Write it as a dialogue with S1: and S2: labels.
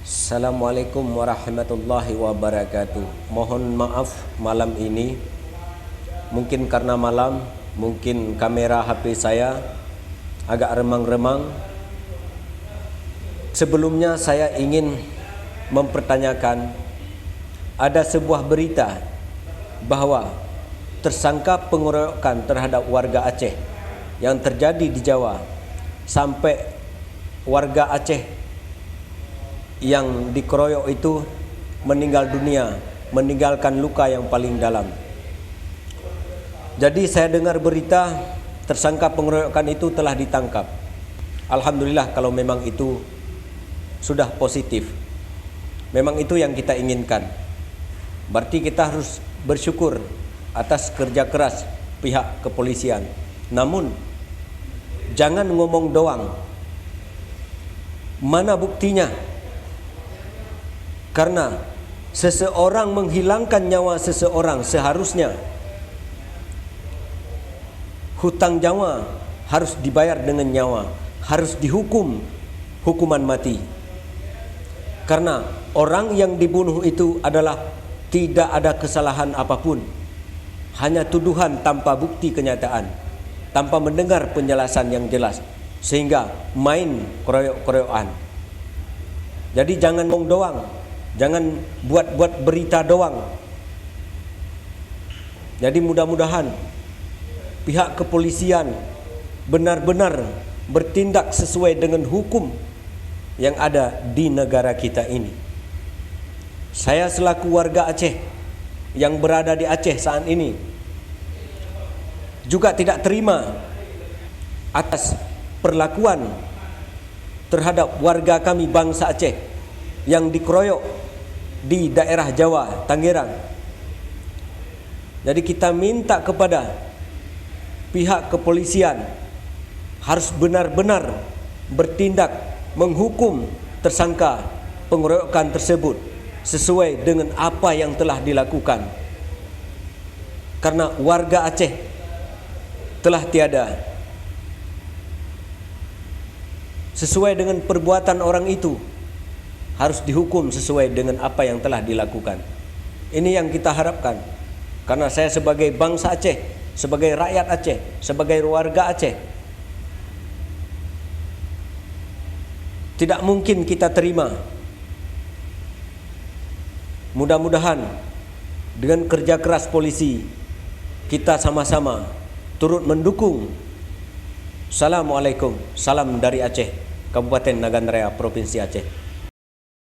S1: Assalamualaikum warahmatullahi wabarakatuh. Mohon maaf malam ini, mungkin karena malam, mungkin kamera HP saya agak remang-remang. Sebelumnya saya ingin mempertanyakan, ada sebuah berita bahwa tersangka pengeroyokan terhadap warga Aceh yang terjadi di Jawa, sampai warga Aceh yang dikeroyok itu meninggal dunia, meninggalkan luka yang paling dalam. Jadi saya dengar berita tersangka pengeroyokan itu telah ditangkap. Alhamdulillah kalau memang itu sudah positif. Memang itu yang kita inginkan. Berarti kita harus bersyukur atas kerja keras pihak kepolisian. Namun jangan ngomong doang. Mana buktinya? Karena seseorang menghilangkan nyawa seseorang, seharusnya hutang nyawa harus dibayar dengan nyawa, harus dihukum hukuman mati. Karena orang yang dibunuh itu adalah tidak ada kesalahan apapun, hanya tuduhan tanpa bukti kenyataan, tanpa mendengar penjelasan yang jelas, sehingga main keroyok-keroyokan. Jadi jangan ngomong doang, jangan buat-buat berita doang. Jadi mudah-mudahan pihak kepolisian benar-benar bertindak sesuai dengan hukum yang ada di negara kita ini. Saya selaku warga Aceh yang berada di Aceh saat ini juga tidak terima atas perlakuan terhadap warga kami bangsa Aceh yang dikeroyok di daerah Jawa, Tangerang. Jadi kita minta kepada pihak kepolisian harus benar-benar bertindak menghukum tersangka pengeroyokan tersebut sesuai dengan apa yang telah dilakukan. Karena warga Aceh telah tiada. Sesuai dengan perbuatan orang itu harus dihukum sesuai dengan apa yang telah dilakukan. Ini yang kita harapkan. Karena saya sebagai bangsa Aceh, sebagai rakyat Aceh, sebagai warga Aceh, tidak mungkin kita terima. Mudah-mudahan dengan kerja keras polisi, kita sama-sama turut mendukung. Assalamualaikum, salam dari Aceh, Kabupaten Nagan Raya, Provinsi Aceh.